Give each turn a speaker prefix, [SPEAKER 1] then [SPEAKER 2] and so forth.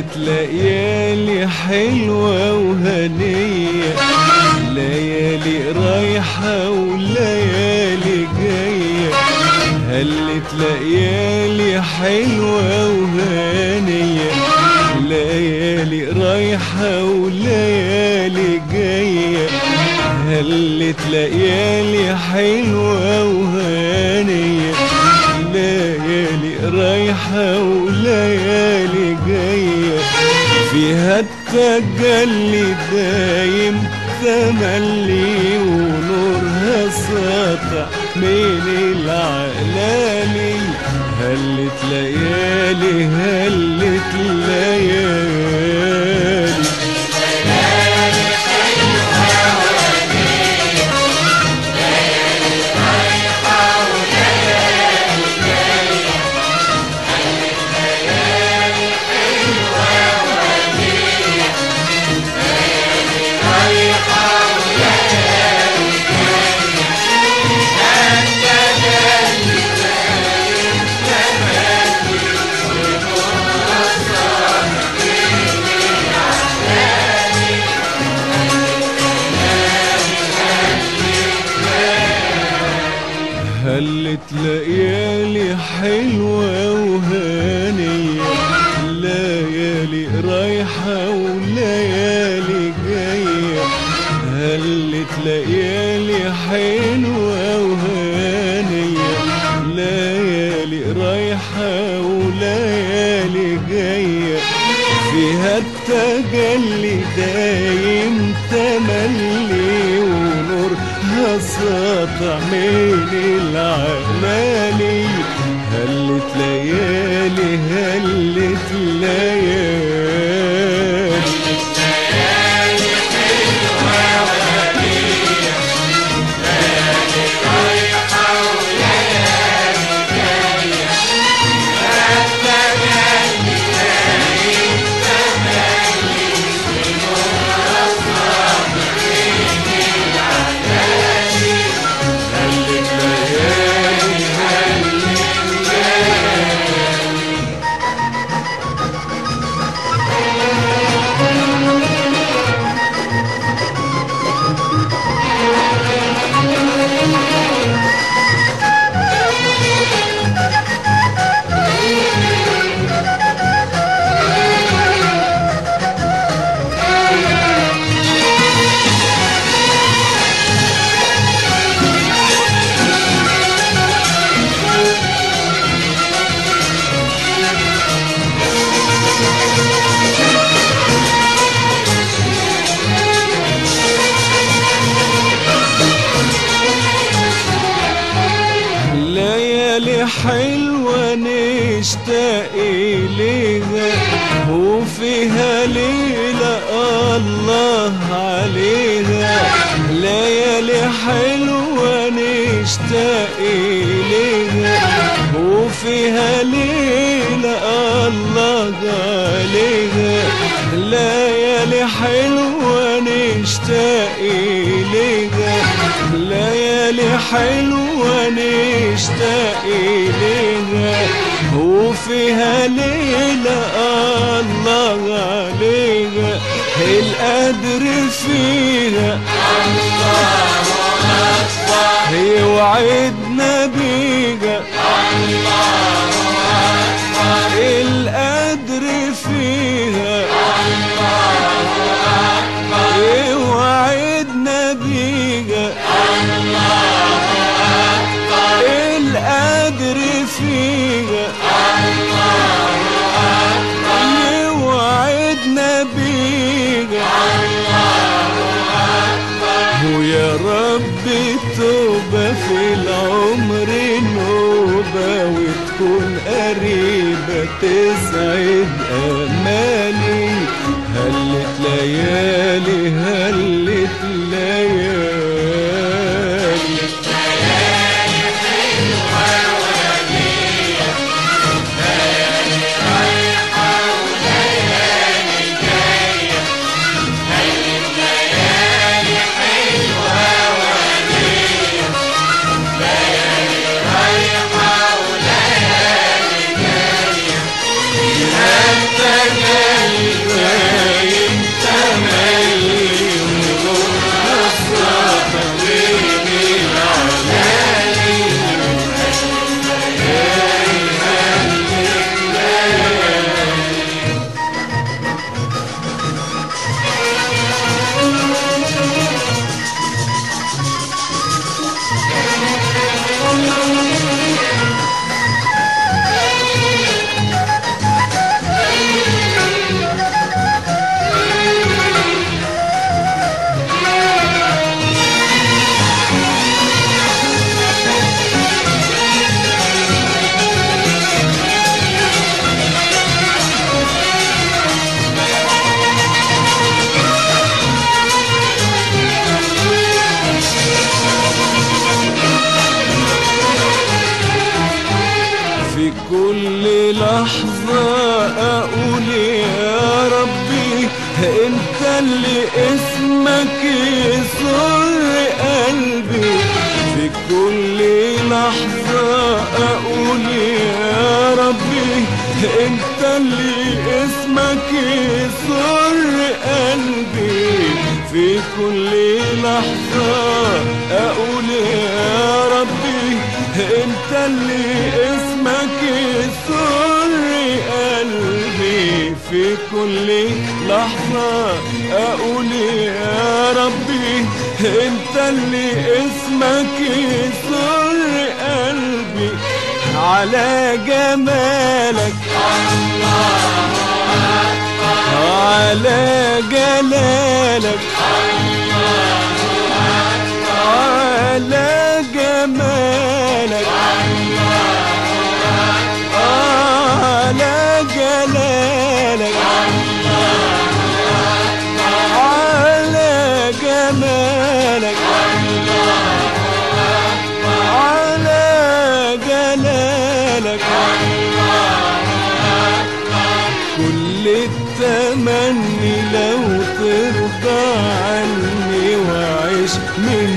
[SPEAKER 1] هلت ليالي حلوة وهنية، ليالي رايحة وليالي جاية. هلت ليالي حلوة وهنية، ليالي رايحة وليالي جاية. هلت ليالي حلوة وهنية، ليالي رايحة وليالي جاية. فيها التجلي دايم تملي، ونورها ساطع من العلالي. هلت ليالي هلت ليالي، هلت ليالي حلوة وهانية، ليالي رايحة وليالي جاية. هلت ليالي حلوة وهانية، ليالي رايحة وليالي جاية. فيها التجلي دايم تملي، ونورها ساطع من العلالي. هلت ليالي هلت ليالي، ليالي حلوة نشتاق إليها، وفيها ليلة الله عليها. ليالي حلوة نشتاق إليها، وفيها ليلة الله عليها. ليالي حلوة نشتاق إليها، ليالي حلوة نشتاق إليها. وفيها ليلة الله عليها، القدر فيها الله أكبر، يوعدنا بيها الله أكبر. القدر فيها الله أكبر، يوعدنا بيها الله أكبر. القدر فيها الله أكبر، يوعدنا بيها الله أكبر. ويا رب توبة في العمر نوبة، وتكون قريبة تسعد أمالي. هلت ليالي هلت ليالي،
[SPEAKER 2] التجلي
[SPEAKER 1] اللي اسمك يسر قلبي في كل لحظة أقول يا ربي. انت اللي اسمك يسر قلبي في كل لحظة أقول يا ربي. انت اللي اسمك يسر قلبي في كل لحظة أقول يا ربي. انت اللي اسمك يسر قلبي على جمالك على جلالك على جمالك على جلالك على جمالك على جلالك كل التمني لو ترضى عني وعيش من